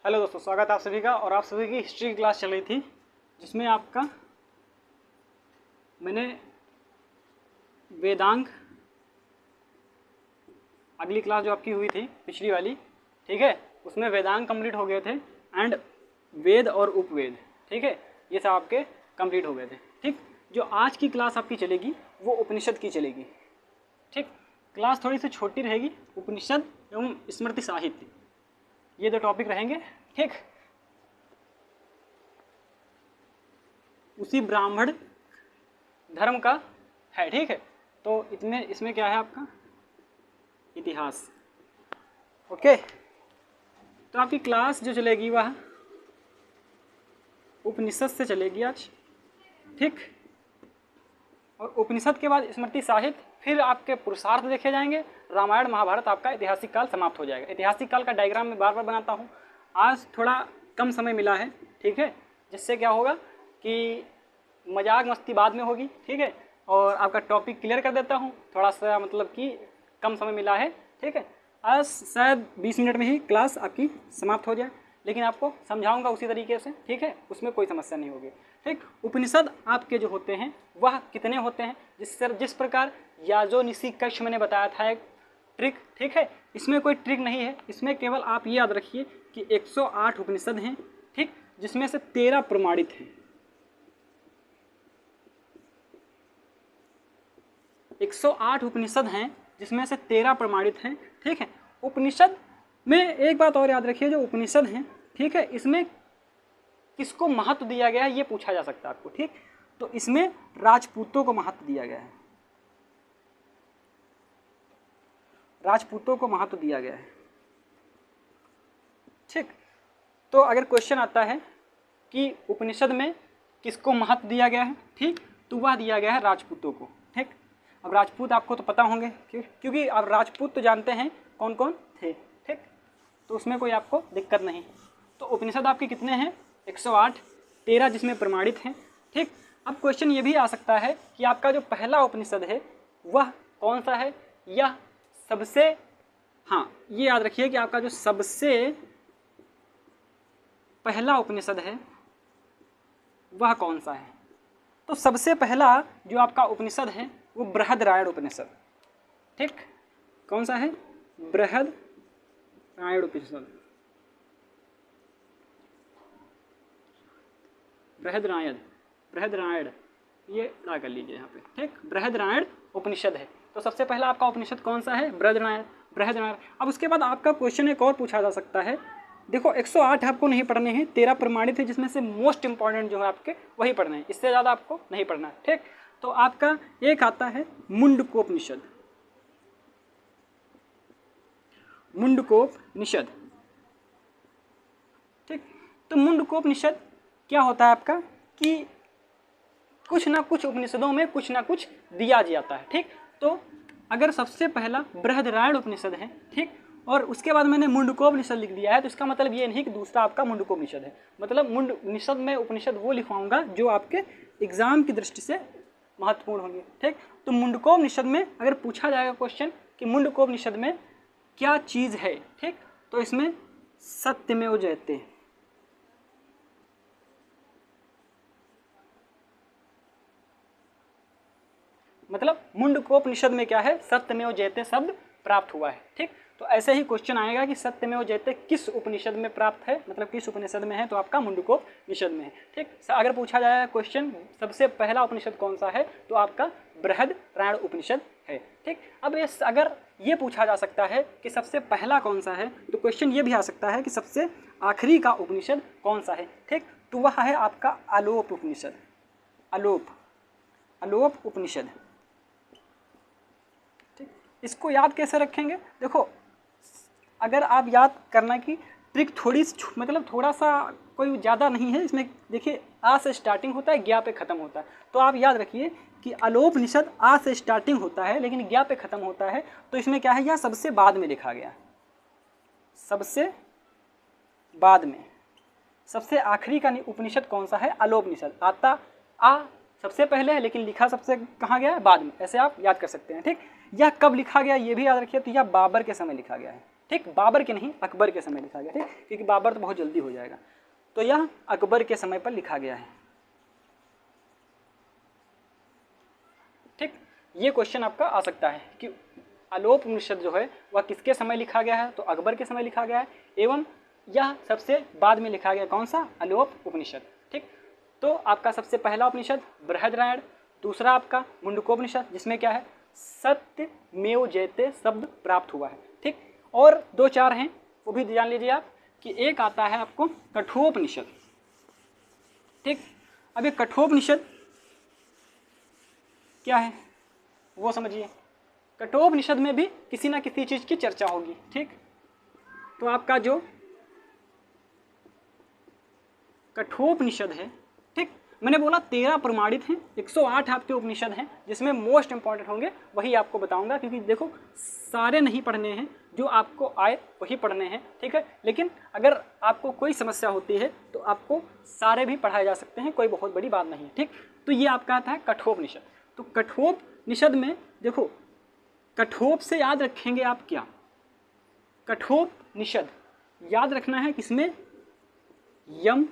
Hello दोस्तों, स्वागत है आप सभी का। और आप सभी की हिस्ट्री की क्लास चल रही थी जिसमें आपका मैंने वेदांग, अगली क्लास जो आपकी हुई थी पिछली वाली, ठीक है, उसमें वेदांग कंप्लीट हो गए थे एंड वेद और उपवेद, ठीक है, ये सब आपके कंप्लीट हो गए थे। ठीक, जो आज की क्लास आपकी चलेगी वो उपनिषद की चलेगी। ठीक, क्लास थोड़ी सी छोटी रहेगी, उपनिषद एवं स्मृति साहित्य, ये दो टॉपिक रहेंगे। ठीक, उसी ब्राह्मण धर्म का है। ठीक है, तो इसमें क्या है आपका इतिहास। ओके, तो आपकी क्लास जो चलेगी वह उपनिषद से चलेगी आज। ठीक, और उपनिषद के बाद स्मृति साहित्य, फिर आपके पुरुषार्थ देखे जाएंगे। रामायण महाभारत आपका ऐतिहासिक काल समाप्त हो जाएगा। ऐतिहासिक काल का डायग्राम मैं बार बार बनाता हूँ, आज थोड़ा कम समय मिला है, ठीक है, जिससे क्या होगा कि मजाक मस्ती बाद में होगी। ठीक है, और आपका टॉपिक क्लियर कर देता हूँ, थोड़ा सा मतलब कि कम समय मिला है। ठीक है, आज शायद 20 मिनट में ही क्लास आपकी समाप्त हो जाए, लेकिन आपको समझाऊंगा उसी तरीके से। ठीक है, उसमें कोई समस्या नहीं होगी। ठीक, उपनिषद आपके जो होते हैं वह कितने होते हैं, जिस प्रकार याजोनिसी कक्ष मैंने बताया था एक ट्रिक। ठीक है, इसमें कोई ट्रिक नहीं है, इसमें केवल आप ये याद रखिए कि 108 उपनिषद हैं। ठीक, जिसमें से 13 प्रमाणित हैं। 108 उपनिषद हैं जिसमें से 13 प्रमाणित हैं। ठीक है, उपनिषद में एक बात और याद रखिए, जो उपनिषद हैं, ठीक है, इसमें किसको महत्व दिया गया है ये पूछा जा सकता है आपको। ठीक, तो इसमें राजपूतों को महत्व दिया गया है, राजपूतों को महत्व दिया गया है। ठीक, तो अगर क्वेश्चन आता है कि उपनिषद में किसको महत्व दिया गया है, ठीक, तो वह दिया गया है राजपूतों को। ठीक, अब राजपूत आपको तो पता होंगे, क्योंकि आप राजपूत तो जानते हैं कौन कौन थे। ठीक, तो उसमें कोई आपको दिक्कत नहीं। तो उपनिषद आपके कितने हैं? 108, 13 जिसमें प्रमाणित हैं। ठीक, अब क्वेश्चन ये भी आ सकता है कि आपका जो पहला उपनिषद है वह कौन सा है, या सबसे, हाँ ये याद रखिए कि आपका जो सबसे पहला उपनिषद है वह कौन सा है। तो सबसे पहला जो आपका उपनिषद है वो बृहदरायण उपनिषद। ठीक, कौन सा है? बृहदरायण उपनिषद। बृहदरायण ये अदा कर लीजिए यहाँ पे। ठीक, बृहदरायण उपनिषद है। तो सबसे पहला आपका उपनिषद कौन सा है? बृहदरायण। अब उसके बाद आपका क्वेश्चन एक और पूछा जा सकता है। देखो 108 आपको नहीं पढ़ने हैं, 13 प्रमाणित है जिसमें से मोस्ट इंपॉर्टेंट जो है आपके वही पढ़ने हैं, इससे ज़्यादा आपको नहीं पढ़ना है। ठीक, तो आपका एक आता है मुंडकोपनिषद। मुंडकोपनिषद। ठीक, तो मुंडकोपनिषद क्या होता है आपका कि कुछ ना कुछ उपनिषदों में कुछ ना कुछ दिया जाता है। ठीक, तो अगर सबसे पहला बृहदरायण उपनिषद है, ठीक, और उसके बाद मैंने मुंडकोपनिषद लिख दिया है, तो इसका मतलब ये नहीं कि दूसरा आपका मुंडकोपनिषद है। मतलब मुंडकोपनिषद में उपनिषद वो लिखवाऊंगा जो आपके एग्जाम की दृष्टि से महत्वपूर्ण होंगे। ठीक, तो मुंडकोपनिषद में अगर पूछा जाएगा क्वेश्चन कि मुंडकोपनिषद में क्या चीज़ है, ठीक, तो इसमें सत्यमेव जयते, मतलब मुंडकोपनिषद में क्या है? सत्यमेव जयते शब्द प्राप्त हुआ है। ठीक, तो ऐसे ही क्वेश्चन आएगा कि सत्यमेव जयते किस उपनिषद में प्राप्त है, मतलब किस उपनिषद में है, तो आपका मुंडकोपनिषद में है। ठीक, अगर पूछा जाएगा क्वेश्चन सबसे पहला उपनिषद कौन सा है, तो आपका बृहदरायण उपनिषद है। ठीक, अब अगर ये पूछा जा सकता है कि सबसे पहला कौन सा है, तो क्वेश्चन ये भी आ सकता है कि सबसे आखिरी का उपनिषद कौन सा है। ठीक, तो वह है आपका आलोप उपनिषद। आलोप उपनिषद। इसको याद कैसे रखेंगे? देखो, अगर आप याद करना की ट्रिक मतलब थोड़ा सा कोई ज़्यादा नहीं है इसमें। देखिए, आ से स्टार्टिंग होता है, ज्ञा पे ख़त्म होता है। तो आप याद रखिए कि आलोपनिषद आ से स्टार्टिंग होता है लेकिन ज्ञा पे ख़त्म होता है। तो इसमें क्या है, यह सबसे बाद में लिखा गया, सबसे बाद में। सबसे आखिरी का उपनिषद कौन सा है? आलोपनिषद। आता आ सबसे पहले है लेकिन लिखा सबसे कहाँ गया है? बाद में। ऐसे आप याद कर सकते हैं। ठीक, यह कब लिखा गया ये भी याद रखिए, तो यह बाबर के समय लिखा गया है। ठीक, बाबर के नहीं, अकबर के समय लिखा गया, ठीक, क्योंकि बाबर तो बहुत जल्दी हो जाएगा। तो यह अकबर के समय पर लिखा गया है। ठीक, ये क्वेश्चन आपका आ सकता है कि आलोप उपनिषद जो है वह किसके समय लिखा गया है, तो अकबर के समय लिखा गया है, एवं यह सबसे बाद में लिखा गया कौन सा, आलोप उपनिषद। ठीक, तो आपका सबसे पहला उपनिषद बृहदरायण, दूसरा आपका मुंडकोपनिषद जिसमें क्या है, सत्यमेव जयते शब्द प्राप्त हुआ है। ठीक, और 2-4 हैं वो भी जान लीजिए आप, कि एक आता है आपको कठोपनिषद। ठीक, अब ये कठोपनिषद क्या है वो समझिए। कठोपनिषद में भी किसी ना किसी चीज की चर्चा होगी। ठीक, तो आपका जो कठोपनिषद है, ठीक, मैंने बोला 13 प्रमाणित हैं, 108 आपके उपनिषद हैं, जिसमें मोस्ट इंपॉर्टेंट होंगे वही आपको बताऊंगा, क्योंकि देखो सारे नहीं पढ़ने हैं, जो आपको आए वही पढ़ने हैं। ठीक है, लेकिन अगर आपको कोई समस्या होती है तो आपको सारे भी पढ़ाए जा सकते हैं, कोई बहुत बड़ी बात नहीं है। ठीक, तो ये आपका आता है कठोपनिषद। तो कठोपनिषद में देखो, कठोप से याद रखेंगे आप क्या, कठोपनिषद याद रखना है किसमें, यम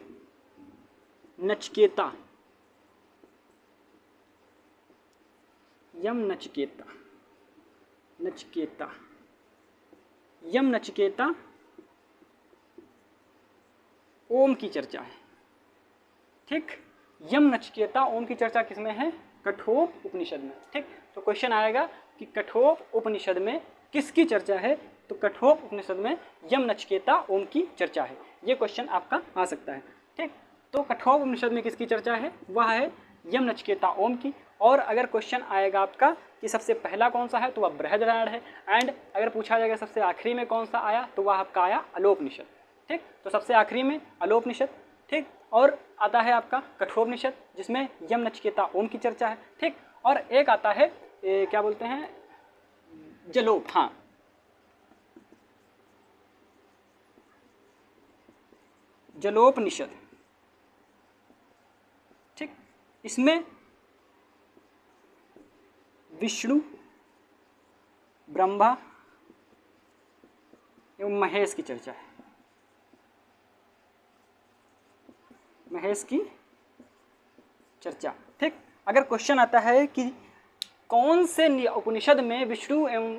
नचिकेता, यम नचिकेता, नचिकेता, यम नचिकेता ओम की चर्चा है। ठीक, यम नचिकेता ओम की चर्चा किसमें है, कठोप उपनिषद में। ठीक, तो क्वेश्चन आएगा कि कठोप उपनिषद में किसकी चर्चा है, तो कठोप उपनिषद में यम नचिकेता ओम की चर्चा है। ये क्वेश्चन आपका आ सकता है। ठीक, तो कठोप उपनिषद में किसकी चर्चा है, वह है यम नचिकेता ओम की। और अगर क्वेश्चन आएगा आपका कि सबसे पहला कौन सा है, तो वह बृहदरायण है। एंड अगर पूछा जाएगा सबसे आखिरी में कौन सा आया, तो वह आपका आया आलोपनिषद। ठीक, तो सबसे आखिरी में आलोपनिषद। ठीक, और आता है आपका कठोपनिषद जिसमें यम नचिकेता ओम की चर्चा है। ठीक, और एक आता है क्या बोलते हैं, जलोप, हाँ, जलोपनिषद। ठीक, इसमें विष्णु, ब्रह्मा एवं महेश की चर्चा है, महेश की चर्चा। ठीक, अगर क्वेश्चन आता है कि कौन से उपनिषद में विष्णु एवं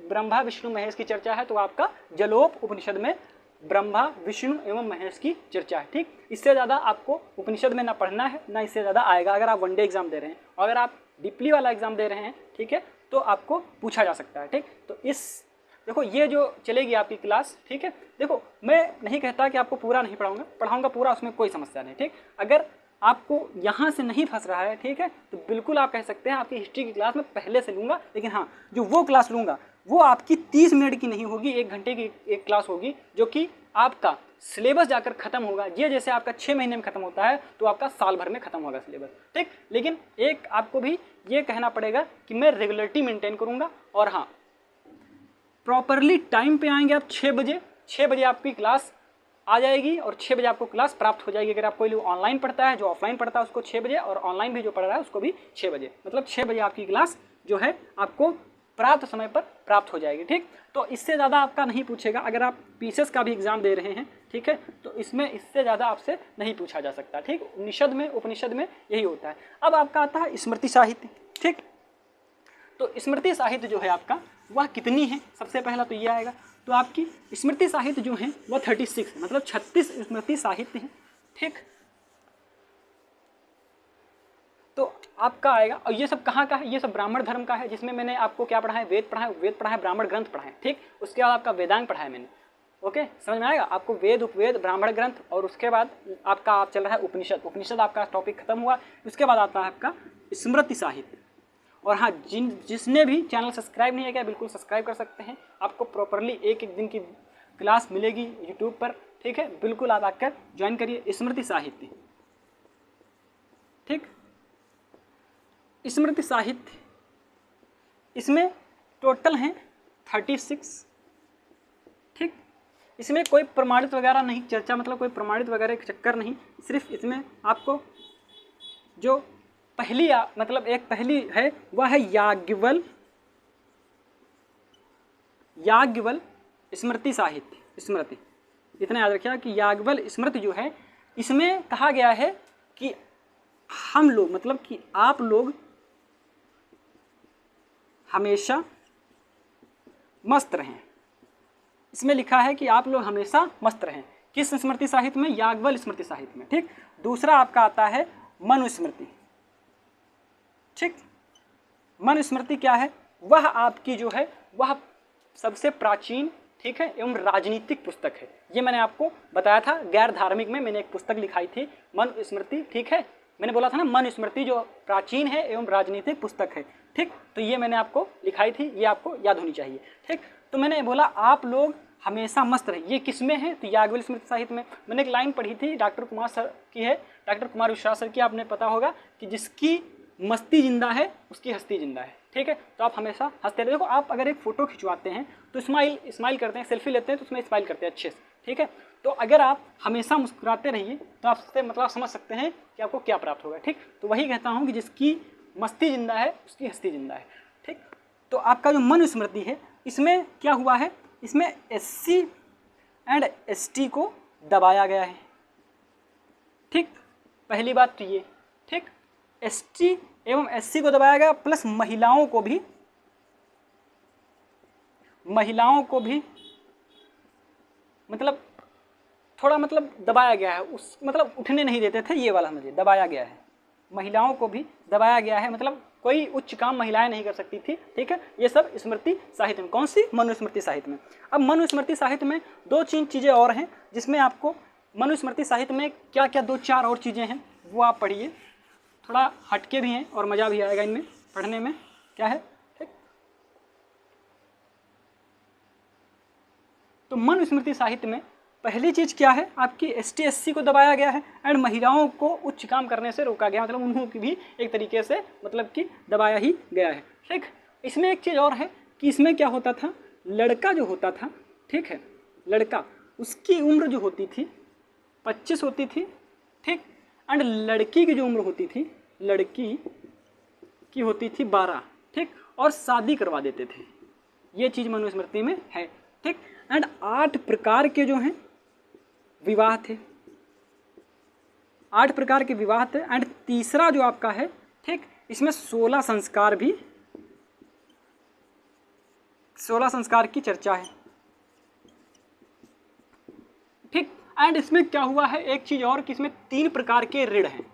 ब्रह्मा विष्णु महेश की चर्चा है, तो आपका जलोप उपनिषद में ब्रह्मा विष्णु एवं महेश की चर्चा है। ठीक, इससे ज़्यादा आपको उपनिषद में ना पढ़ना है, ना इससे ज़्यादा आएगा अगर आप वनडे एग्जाम दे रहे हैं। और अगर आप डीपली वाला एग्जाम दे रहे हैं, ठीक है, तो आपको पूछा जा सकता है। ठीक, तो इस देखो ये जो चलेगी आपकी क्लास, ठीक है, देखो मैं नहीं कहता कि आपको पूरा नहीं पढ़ाऊंगा पूरा, उसमें कोई समस्या नहीं। ठीक, अगर आपको यहाँ से नहीं फंस रहा है, ठीक है, तो बिल्कुल आप कह सकते हैं आपकी हिस्ट्री की क्लास में पहले से लूँगा। लेकिन हाँ, जो वो क्लास लूँगा वो आपकी 30 मिनट की नहीं होगी, 1 घंटे की एक क्लास होगी, जो कि आपका सिलेबस जाकर खत्म होगा। ये जैसे आपका 6 महीने में खत्म होता है, तो आपका साल भर में खत्म होगा सिलेबस। ठीक, लेकिन एक आपको भी ये कहना पड़ेगा कि मैं रेगुलरिटी मेंटेन करूँगा। और हाँ, प्रॉपरली टाइम पे आएंगे आप 6 बजे, 6 बजे आपकी क्लास आ जाएगी और 6 बजे आपको क्लास प्राप्त हो जाएगी। अगर आप कोई लोग ऑनलाइन पढ़ता है, जो ऑफलाइन पढ़ता है उसको 6 बजे, और ऑनलाइन भी जो पढ़ रहा है उसको भी 6 बजे, मतलब 6 बजे आपकी क्लास जो है आपको प्राप्त समय पर प्राप्त हो जाएगी। ठीक, तो इससे ज़्यादा आपका नहीं पूछेगा। अगर आप पीसीएस का भी एग्जाम दे रहे हैं, ठीक है, तो इसमें इससे ज़्यादा आपसे नहीं पूछा जा सकता। ठीक, उपनिषद में यही होता है। अब आपका आता है स्मृति साहित्य। ठीक, तो स्मृति साहित्य जो है आपका वह कितनी है, सबसे पहला तो ये आएगा। तो आपकी स्मृति साहित्य जो है वह 36, मतलब 36 स्मृति साहित्य है। ठीक, तो आपका आएगा। और ये सब कहाँ का है, ये सब ब्राह्मण धर्म का है, जिसमें मैंने आपको क्या पढ़ा है, वेद पढ़ा है, ब्राह्मण ग्रंथ पढ़ा है। ठीक, उसके बाद आपका वेदांग पढ़ा है मैंने। ओके, समझ में आएगा आपको, वेद उपवेद ब्राह्मण ग्रंथ, और उसके बाद आपका आप चल रहा है उपनिषद आपका टॉपिक खत्म हुआ। उसके बाद आता है आपका स्मृति साहित्य। और हाँ, जिसने भी चैनल सब्सक्राइब नहीं किया बिल्कुल सब्सक्राइब कर सकते हैं। आपको प्रॉपरली एक दिन की क्लास मिलेगी यूट्यूब पर। ठीक है, बिल्कुल आप आकर ज्वाइन करिए स्मृति साहित्य। ठीक, स्मृति साहित्य इसमें टोटल हैं 36। ठीक, इसमें कोई प्रमाणित वगैरह नहीं चर्चा, मतलब कोई प्रमाणित वगैरह का चक्कर नहीं। सिर्फ इसमें आपको जो पहली मतलब एक पहली है वह है याज्ञवल्क्य स्मृति साहित्य, स्मृति, इतना याद रखिएगा कि याज्ञवल्क्य स्मृति जो है इसमें कहा गया है कि हम लोग मतलब कि आप लोग हमेशा मस्त रहें। इसमें लिखा है कि आप लोग हमेशा मस्त रहें। किस स्मृति साहित्य में? याज्ञवल्क्य स्मृति साहित्य में। ठीक, दूसरा आपका आता है मनुस्मृति। ठीक, मनुस्मृति क्या है? वह आपकी जो है वह सबसे प्राचीन, ठीक है, एवं राजनीतिक पुस्तक है। ये मैंने आपको बताया था, गैर धार्मिक में मैंने एक पुस्तक लिखाई थी मनुस्मृति। ठीक है, मैंने बोला था ना मनुस्मृति जो प्राचीन है एवं राजनीतिक पुस्तक है। ठीक, तो ये मैंने आपको लिखाई थी, ये आपको याद होनी चाहिए। ठीक, तो मैंने बोला आप लोग हमेशा मस्त रहे। ये किस में है? तो याज्ञवल्क्य स्मृति साहित्य में। मैंने एक लाइन पढ़ी थी, डॉक्टर कुमार सर की है, डॉक्टर कुमार विश्वास सर की, आपने पता होगा कि जिसकी मस्ती जिंदा है उसकी हस्ती जिंदा है। ठीक है, तो आप हमेशा हंसते रहे। देखो आप अगर एक फोटो खिंचवाते हैं तो स्माइल करते हैं, सेल्फी लेते हैं तो उसमें स्माइल करते हैं अच्छे से। ठीक है, तो अगर आप हमेशा मुस्कुराते रहिए तो आपसे मतलब समझ सकते हैं कि आपको क्या प्राप्त होगा। ठीक, तो वही कहता हूँ कि जिसकी मस्ती जिंदा है उसकी हस्ती जिंदा है। ठीक, तो आपका जो मनुस्मृति है इसमें क्या हुआ है? इसमें SC एंड ST को दबाया गया है। ठीक, पहली बात तो ये। ठीक, ST एवं SC को दबाया गया, प्लस महिलाओं को भी मतलब थोड़ा मतलब दबाया गया है। उस मतलब उठने नहीं देते थे, ये वाला मुझे दबाया गया है। महिलाओं को भी दबाया गया है, मतलब कोई उच्च काम महिलाएं नहीं कर सकती थी। ठीक है, ये सब स्मृति साहित्य में। कौन सी? मनुस्मृति साहित्य में। अब मनुस्मृति साहित्य में दो चीज़ें और हैं जिसमें आपको मनुस्मृति साहित्य में क्या क्या 2-4 और चीज़ें हैं वो आप पढ़िए, थोड़ा हटके भी हैं और मज़ा भी आएगा इनमें पढ़ने में। क्या है? ठीक, तो मनुस्मृति साहित्य में पहली चीज़ क्या है? आपकी ST SC को दबाया गया है एंड महिलाओं को उच्च काम करने से रोका गया, मतलब उन्हों की भी एक तरीके से मतलब कि दबाया ही गया है। ठीक, इसमें एक चीज़ और है कि इसमें क्या होता था, लड़का जो होता था, ठीक है, लड़का उसकी उम्र जो होती थी 25 होती थी। ठीक, एंड लड़की की जो उम्र होती थी, लड़की की होती थी 12। ठीक, और शादी करवा देते थे। ये चीज़ मनुस्मृति में है। ठीक, एंड 8 प्रकार के जो हैं विवाह थे, 8 प्रकार के विवाह थे। एंड तीसरा जो आपका है, ठीक, इसमें 16 संस्कार भी, 16 संस्कार की चर्चा है। ठीक, एंड इसमें क्या हुआ है एक चीज और कि इसमें 3 प्रकार के ऋण हैं।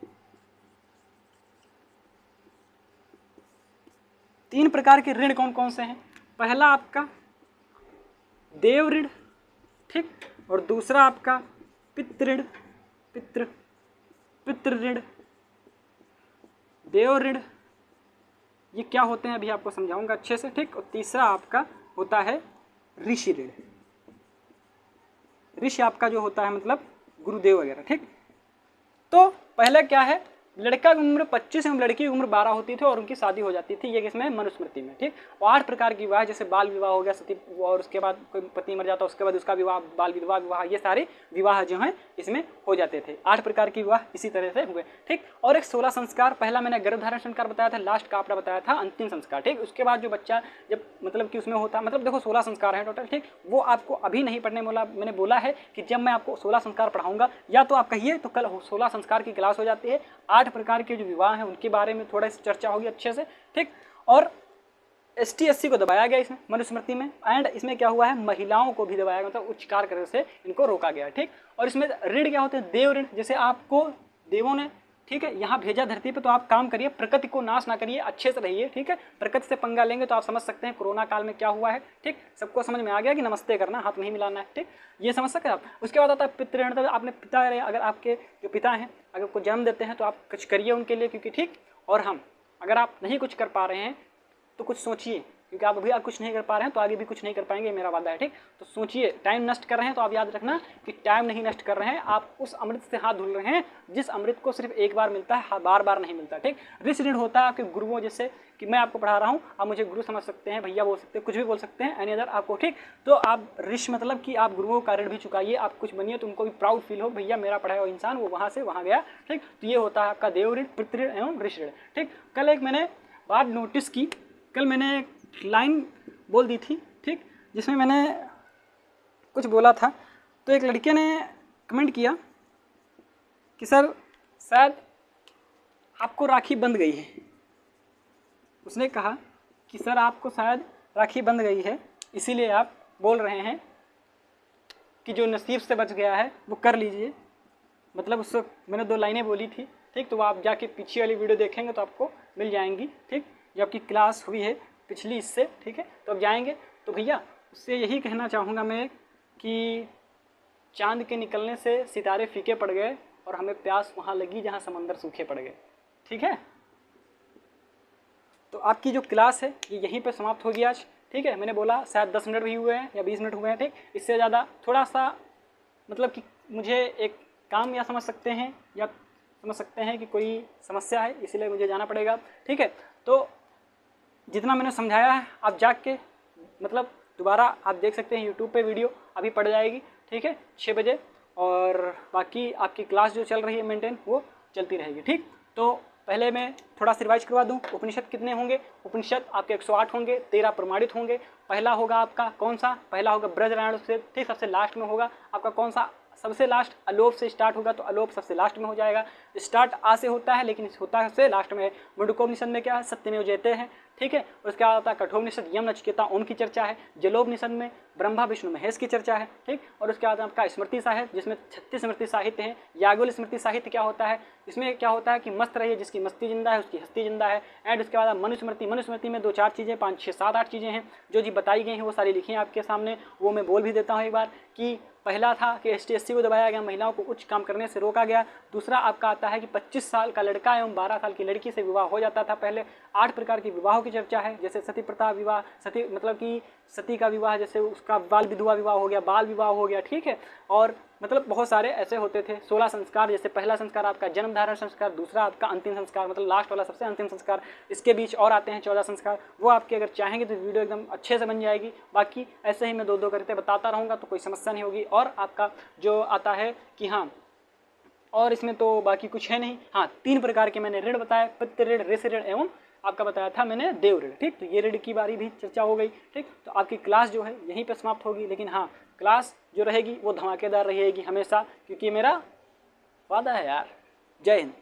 3 प्रकार के ऋण कौन कौन से हैं? पहला आपका देव ऋण, ठीक, और दूसरा आपका पितृ ऋण, पितृ ऋण, देव ऋण, ये क्या होते हैं अभी आपको समझाऊंगा अच्छे से। ठीक, और तीसरा आपका होता है ऋषि ऋण। ऋषि आपका जो होता है मतलब गुरुदेव वगैरह। ठीक, तो पहले क्या है, लड़का की उम्र 25 एवं लड़की की उम्र 12 होती थी और उनकी शादी हो जाती थी। ये किसमें? मनुस्मृति में। ठीक, और 8 प्रकार की विवाह, जैसे बाल विवाह हो गया, सती, और उसके बाद कोई पति मर जाता उसके बाद उसका विवाह, बाल विधवा विवाह, ये सारे विवाह जो हैं इसमें हो जाते थे। 8 प्रकार की विवाह इसी तरह से हुए। ठीक, और एक 16 संस्कार, पहला मैंने गर्भधारण संस्कार बताया था, लास्ट का आपने बताया था अंतिम संस्कार। ठीक, उसके बाद जो बच्चा जब मतलब कि उसमें होता, मतलब देखो 16 संस्कार हैं टोटल। ठीक, वो आपको अभी नहीं पढ़ने वाला, मैंने बोला है कि जब मैं आपको 16 संस्कार पढ़ाऊंगा या तो आप कहिए तो कल 16 संस्कार की क्लास हो जाती है। 8 प्रकार के जो विवाह हैं उनके बारे में थोड़ा सी चर्चा होगी अच्छे से। ठीक, और ST SC को दबाया गया इसमें मनुस्मृति में। एंड इसमें क्या हुआ है, महिलाओं को भी दबाया गया, मतलब उच्च कार्य करने से इनको रोका गया। ठीक, और इसमें ऋण क्या होते हैं? देव ऋण, जैसे आपको देवों ने, ठीक है, यहाँ भेजा धरती पे तो आप काम करिए, प्रकृति को नाश ना करिए, अच्छे से रहिए। ठीक है, प्रकृति से पंगा लेंगे तो आप समझ सकते हैं कोरोना काल में क्या हुआ है। ठीक, सबको समझ में आ गया कि नमस्ते करना, हाथ नहीं मिलाना है। ठीक, ये समझ सकते हैं आप। उसके बाद आता है पितृ ऋण, तो आपने पिता, अगर आपके जो पिता हैं अगर आपको जन्म देते हैं तो आप कुछ करिए उनके लिए, क्योंकि ठीक, और हम अगर आप नहीं कुछ कर पा रहे हैं तो कुछ सोचिए, क्योंकि आप अभी कुछ नहीं कर पा रहे हैं तो आगे भी कुछ नहीं कर पाएंगे, मेरा वादा है। ठीक, तो सोचिए, टाइम नष्ट कर रहे हैं तो आप याद रखना कि टाइम नहीं नष्ट कर रहे हैं, आप उस अमृत से हाथ धुल रहे हैं जिस अमृत को सिर्फ एक बार मिलता है, बार बार नहीं मिलता। ठीक, ऋषि ऋण होता है आपके गुरुओं, जैसे कि मैं आपको पढ़ा रहा हूँ, आप मुझे गुरु समझ सकते हैं, भैया बोल सकते हैं, कुछ भी बोल सकते हैं, एनी अदर आपको। ठीक, तो आप ऋषि मतलब कि आप गुरुओं का ऋण भी चुकाइए, आप कुछ बनिए तो उनको भी प्राउड फील हो, भैया मेरा पढ़ाया हुआ इंसान वो वहाँ से वहाँ गया। ठीक, तो ये होता है आपका देव ऋण, पितृ ऋण एवं ऋषि ऋण। ठीक, कल एक मैंने बात नोटिस की, कल मैंने एक लाइन बोल दी थी, ठीक, जिसमें मैंने कुछ बोला था। तो एक लड़के ने कमेंट किया कि सर शायद आपको राखी बंध गई है। उसने कहा कि सर आपको शायद राखी बंध गई है, इसीलिए आप बोल रहे हैं कि जो नसीब से बच गया है वो कर लीजिए। मतलब उस वक्त मैंने 2 लाइनें बोली थी, ठीक। तो आप जाके पीछे वाली वीडियो देखेंगे तो आपको मिल जाएंगी, ठीक। जो आपकी क्लास हुई है पिछली इससे, ठीक है। तो अब जाएंगे तो भैया उससे यही कहना चाहूँगा मैं कि चांद के निकलने से सितारे फीके पड़ गए और हमें प्यास वहाँ लगी जहाँ समंदर सूखे पड़ गए, ठीक है। तो आपकी जो क्लास है ये यहीं पे समाप्त होगी आज, ठीक है। मैंने बोला शायद 10 मिनट भी हुए हैं या 20 मिनट हुए हैं, ठीक। इससे ज़्यादा थोड़ा सा मतलब कि मुझे एक काम या समझ सकते हैं या समझ सकते हैं कि कोई समस्या है, इसीलिए मुझे जाना पड़ेगा, ठीक है। तो जितना मैंने समझाया है आप जाके मतलब दोबारा आप देख सकते हैं यूट्यूब पे, वीडियो अभी पड़ जाएगी, ठीक है, 6 बजे। और बाकी आपकी क्लास जो चल रही है मेंटेन वो चलती रहेगी, ठीक। तो पहले मैं थोड़ा सा रिवाइज करवा दूं, उपनिषद कितने होंगे। उपनिषद आपके 108 होंगे, 13 प्रमाणित होंगे। पहला होगा आपका कौन सा, पहला होगा ब्रज रामायण से, ठीक। सबसे लास्ट में होगा आपका कौन सा, सबसे लास्ट अलोप से स्टार्ट होगा, तो अलोप सबसे लास्ट में हो जाएगा। स्टार्ट आ से होता है लेकिन होता है सबसे लास्ट में है। मुंडकोपनिषद में क्या है, सत्यमेव जयते हैं, ठीक है। उसके बाद आता है कठोपनिषद, यम नचिकेता ओम की चर्चा है। जलोपनिषद में ब्रह्मा विष्णु महेश की चर्चा है, ठीक। और उसके बाद आपका स्मृति साहित्य जिसमें 36 स्मृति साहित्य हैं। याज्ञवल्क्य स्मृति साहित्य क्या होता है, इसमें क्या होता है कि मस्त रहिए, जिसकी मस्ती जिंदा है उसकी हस्ती जिंदा है। एंड उसके बाद मनुस्मृति, मनुस्मृति में 2-4 चीज़ें, 5, 6, 7, 8 चीज़ें हैं जो जी बताई गई हैं, वो सारी लिखी हैं आपके सामने। वो मैं बोल भी देता हूँ एक बार कि पहला था कि ST/SC को दबाया गया, महिलाओं को उच्च काम करने से रोका गया। दूसरा आपका आता है कि 25 साल का लड़का एवं 12 साल की लड़की से विवाह हो जाता था पहले। 8 प्रकार की विवाहों की चर्चा है, जैसे सती प्रथा विवाह, सती मतलब कि सती का विवाह, जैसे उसका बाल विधवा विवाह हो गया, बाल विवाह हो गया, ठीक है। और मतलब बहुत सारे ऐसे होते थे। 16 संस्कार, जैसे पहला संस्कार आपका जन्म धारण संस्कार, दूसरा आपका अंतिम संस्कार, मतलब लास्ट वाला सबसे अंतिम संस्कार। इसके बीच और आते हैं 14 संस्कार, वो आपके अगर चाहेंगे तो वीडियो एकदम अच्छे से बन जाएगी। बाकी ऐसे ही मैं 2-2 करके बताता रहूँगा तो कोई समस्या नहीं होगी। और आपका जो आता है कि हाँ, और इसमें तो बाकी कुछ है नहीं। हाँ, 3 प्रकार के मैंने ऋण बताए, पितृ ऋण, ऋषि ऋण एवं आपका बताया था मैंने देव ऋण, ठीक। तो ये ऋण की बारी भी चर्चा हो गई, ठीक। तो आपकी क्लास जो है यहीं पे समाप्त होगी, लेकिन हाँ क्लास जो रहेगी वो धमाकेदार रहेगी हमेशा, क्योंकि मेरा वादा है यार। जय हिंद।